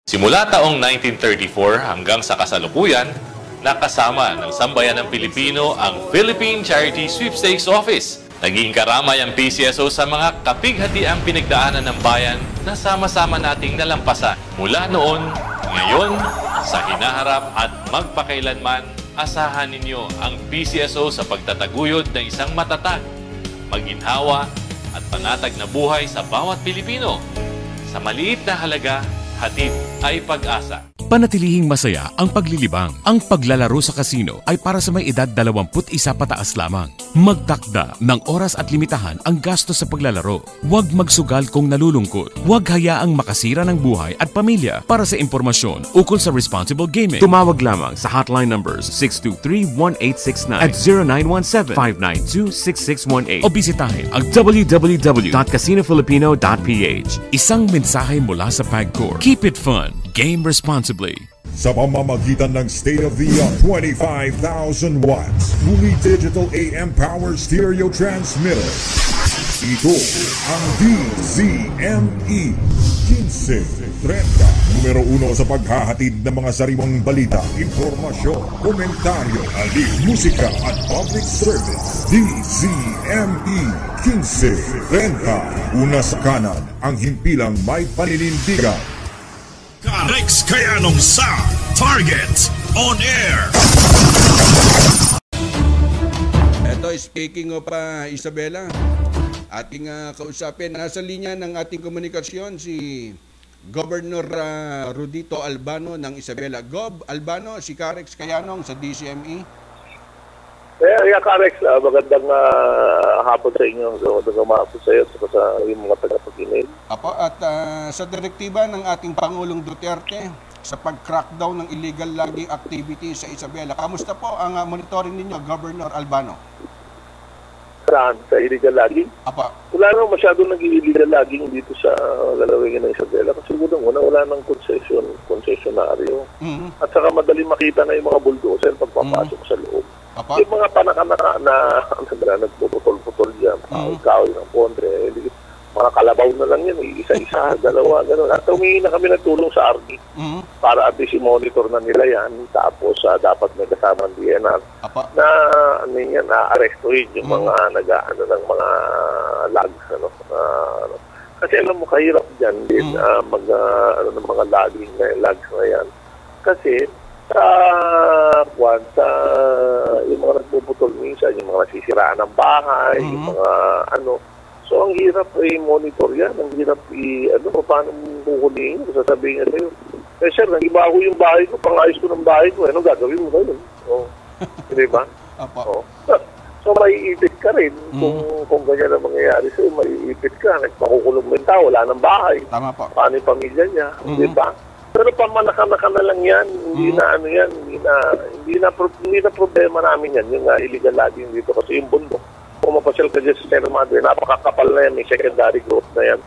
Simula taong 1934 hanggang sa kasalukuyan, nakasama ng sambayan ng Pilipino ang Philippine Charity Sweepstakes Office. Naging karamay ang PCSO sa mga kapighatiang pinagdaanan ng bayan na sama-sama nating nalampasan. Mula noon, ngayon, sa hinaharap at magpakailanman, asahan ninyo ang PCSO sa pagtataguyod ng isang matatag, maginhawa at panatag na buhay sa bawat Pilipino. Sa maliit na halaga, hatid ay pag-asa. Panatilihing masaya ang paglilibang. Ang paglalaro sa kasino ay para sa may edad 21 pataas lamang. Magtakda ng oras at limitahan ang gastos sa paglalaro. Huwag magsugal kung nalulungkot. Huwag hayaang makasira ng buhay at pamilya. Para sa impormasyon ukol sa responsible gaming, tumawag lamang sa hotline numbers 623-1869 at 0917-592-6618 o bisitahin ang www.casinofilipino.ph. Isang mensahe mula sa PAGCOR. Keep it fun. Game responsibly. Sa pamamagitan ng state-of-the-art 25,000 watts fully digital AM power stereo transmitter. Ito ang DZME 1530, numero 1 sa paghahatid ng mga sariwang balita, impormasyon, komentaryo, aliw, musika at public service. DZME 1530, una sa kanan, ang himpilang may paninindigan. Rex Kayanong sa Target On Air. Ito, speaking of Isabela, ating kausapin, nasa linya ng ating komunikasyon si Governor Rudito Albano ng Isabela. Gob Albano, si Rex Kayanong sa DCME. Kaya Karex, magandang hapon sa inyo. Magandang hapon sa iyo sa yung mga tagapag-email. Apo, at sa direktiba ng ating Pangulong Duterte sa pag-crackdown ng illegal logging activity sa Isabela, kamusta po ang monitoring ninyo, Governor Albano? Saan? Sa illegal logging? Apo. Wala naman masyadong nag-illegal logging dito sa lalawin ng Isabela. Kasi wala nang concessionaryo. At saka madali makita na yung mga bulldozer pagpapasok sa loob. Apa? Yung mga panaka-naka na nagpuputol-putol dyan, kahoy ng pondre, mga kalabaw na lang yan, isa-isa, dalawa, gano'n. At humingi na kami ng tulong sa RD para at least i-monitor na nila yan. Tapos dapat may kasama ng DNR na na-arrestuin yung mga nag-ano ng mga logs. Kasi alam mo, kahirap dyan din ng mga logging na logs na yan. Kasi yung mga nagpuputol minsan, yung mga nasisiraan ng bahay, yung mga so ang hirap i-monitor yan, ang hirap paano kukulihin, sasabihin niya sa'yo, sir, nag-iba ako yung bahay ko, pang-ayos ko ng bahay ko, ano gagawin mo ngayon? Hindi ba? So maiipit ka rin kung ganyan ang mangyayari sa'yo, maiipit ka, nagpakukulong mo yung tao, wala ng bahay. Tama po. Paano yung pamilya niya, di ba? Pero pamanaka-naka na lang yan, hindi na problema namin yan, yung illegal logging dito. Kasi yung bundok, kung mapasyal ka dyan sa Sierra Madre, napakakapal na yan, may secondary growth na yan,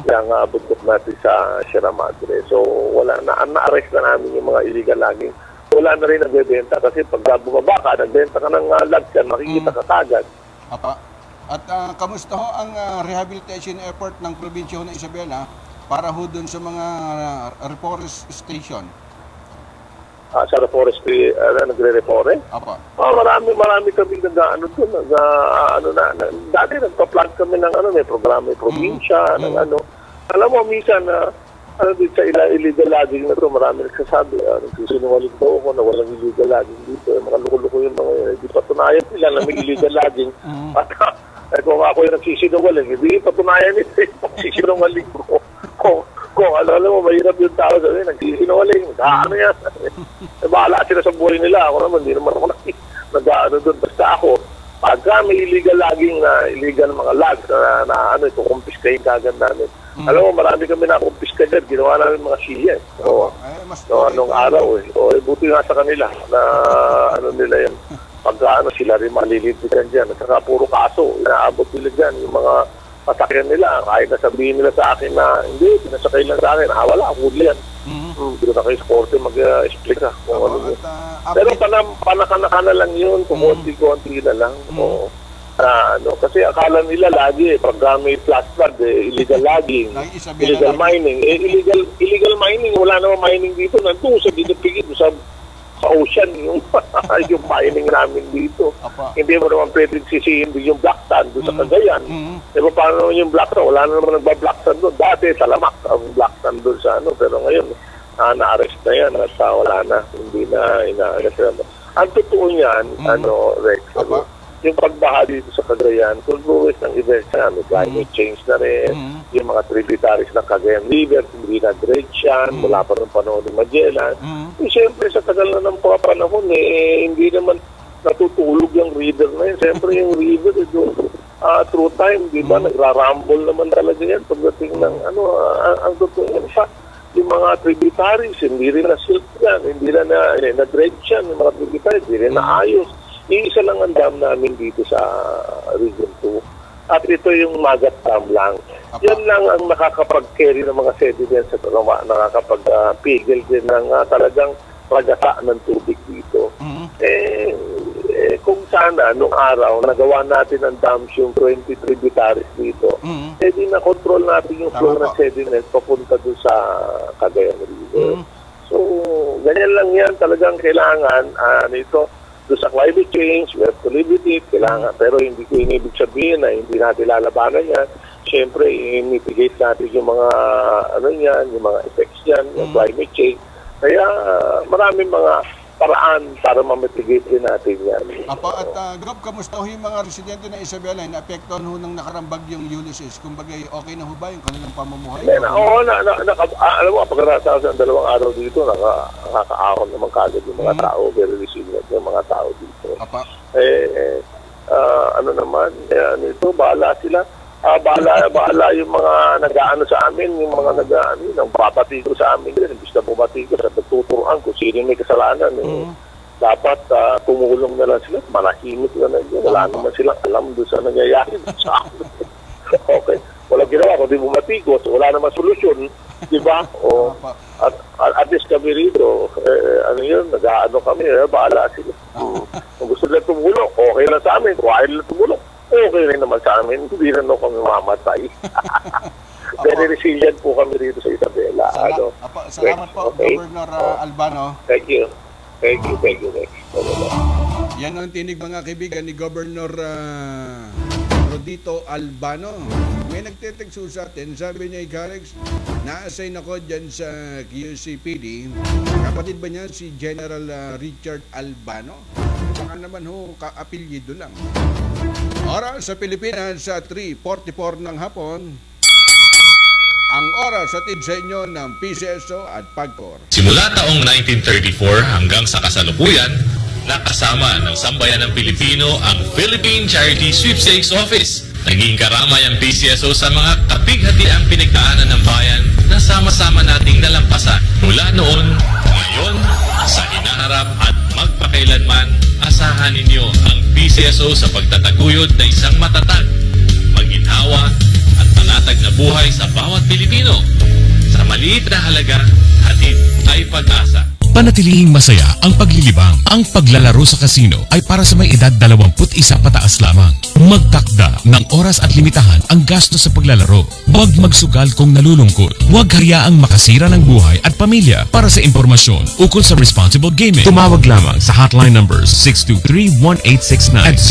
yung bundok natin sa Sierra Madre. So, na-arrest na namin yung mga illegal logging. Wala na rin nagbebenta kasi pag bumaba ka, nagbenta ka ng logs yan, makikita ka kagad. At kamusta ho ang rehabilitation effort ng probinsya ng Isabela para ho dun sa mga reforestation? Sa reforestry, nagre-reforest? Apa. Marami kami nag-ano doon. Dati nagpa-plug kami ng may programa yung probinsya, ng ano. Alam mo, minsan, dito sa illegal logging na ito, marami nagsasabi, nagsisinungaling daw ako na walang illegal logging dito. Mga luko-luko yung mga, hindi patunayan nila na may illegal logging. At kung ako yung nagsisinungaling, hindi patunayan nila yung nagsisinungaling ko. Kung alam mo, mahirap yung tao sabi, nagsisinungaling, ano yan? Bahala sila sa buhay nila. Ako naman, hindi naman ako nag-ano doon. Basta ako, pagka may illegal logging na illegal mga logs na ito, kumpiskahin kagad namin. Alam mo, marami kami na kumpiska dyan. Ginawa namin mga siya. Anong araw buti nga sa kanila na nila yan. Pagka sila rin malilitigan dyan. At saka puro kaso, inaabot nila dyan. Yung mga pasakyan nila, kahit nasabihin nila sa akin na hindi, pinasakay lang sa akin, wala, huli yan. Hindi ko na kayo sa korte mag-explain kung ano yun. Pero panaka-naka na lang yun, kung konti-konti na lang. Kasi akala nila lagi pag may flash flood, illegal logging, illegal mining. Illegal mining, wala namang mining dito. Nandun sa dinipigit sa ocean yung yung mining namin dito. Hindi mo naman pwedeng sisihin din yung black sand doon sa Cagayan. Diba paano yung black sand? Wala naman nagba-black sand doon. Dati talamak ang black sand doon sa pero ngayon na-arrest na yan at wala na. Hindi na ina-arrest. Ang totoo niyan, Rex, yung pagbaha dito sa Cagayan, kulbuwis ng events namin, climate change na rin, yung mga tributaries ng Cagayan River, hindi na-dredge yan, mula pa ng panahon ng Magellan. Siyempre, sa tagal na ng mga panahon, hindi naman natutulog yung river na yun. Siyempre, yung river, through time, di ba, nagra-rumble naman talaga yan pagdating ng, ang totoo yan siya. Yung mga tributaries, hindi rin na-silk yan, hindi na-dredge yan, yung mga tributaries, hindi rin na-ayos. Isa lang ang dam namin dito sa Region 2. At ito yung Magat Dam lang. Yan lang ang nakakapag-carry ng mga sediments sa Tarawa, nakakapag-pigil din ng talagang pagasa ng tubig dito. Kung sana, nung araw, nagawa natin ang dams yung 20 tributaries dito, di na-control natin yung flow ng sediments papunta doon sa Cagayan River. So, ganyan lang yan. Talagang kailangan, doon sa climate change, we have to live with it, kailangan. Pero hindi ko inibig sabihin na hindi natin lalabanan yan. Siyempre, i-mitigate natin yung mga, yung mga effects yan, yung climate change. Kaya, maraming mga paraan para ma-mitigate din natin yan. Grob, kamusta ho yung mga residente ng Isabela? Na-apektuhan ho ng nakarambag yung Ulysses? Kumbaga, okay na ho ba yung kanilang pamumuhay? Alam mo, pagkatapos ng 2 araw dito, nakakaahon naman kagad yung mga tao, very resilient yung mga tao dito. Ito, bahala sila. Bahala yung mga nag-aano sa amin, yung mga nang papati ko sa amin, imbis na bumati ko sa pagtuturuan kung sino may kasalanan. Dapat tumulong na lang sila, manahimik na lang yun. Wala naman silang alam doon sa nangyayari sa amin. Okay, walang ginawa, kundi bumati ko, so wala naman solusyon, di ba? At least kami rito, nag-aano kami, bahala sila. Kung gusto nila tumulong, okay lang sa amin. Kung ayaw nila tumulong, okay rin naman sa amin. Hindi rin kami mamatay. Very resilient po kami dito sa Isabela. Salamat po, Governor Albano. Thank you. Yan ang tinig mga kaibigan ni Governor Rodito Albano. May nagtetext sa atin, sabi niya, Ikarex, na-assign ako dyan sa QCPD. Kapatid ba niya si General Richard Albano? Baka naman ka-apelyido lang. Oras sa Pilipinas sa 3:44 ng hapon. Ang oras atid sa inyo ng PCSO at PAGCOR. Simula taong 1934 hanggang sa kasalukuyan, nakasama ng sambayan ng Pilipino ang Philippine Charity Sweepstakes Office. Naging karamay ang PCSO sa mga kapighatiang pinagdaanan ng bayan na sama-sama nating nalampasan. Mula noon, ngayon, sa hinaharap at magpakailanman, asahan ninyo ang PCSO sa pagtataguyod na isang matatag, maginhawa at panatag na buhay sa bawat Pilipino. Sa maliit na halaga, hatid ay pag-asa. Panatilihing masaya ang paglilibang. Ang paglalaro sa kasino ay para sa may edad 21 pataas lamang. Magtakda ng oras at limitahan ang gasto sa paglalaro. Huwag magsugal kung nalulungkot. Huwag hayaang makasira ng buhay at pamilya. Para sa impormasyon ukol sa responsible gaming, tumawag lamang sa hotline numbers 623-1869 at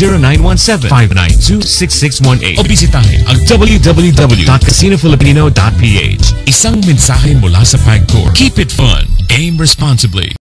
0917-592-6618 o bisitahin ang www.casinofilipino.ph. Isang mensahe mula sa PAGCOR. Keep it fun. Game responsibly.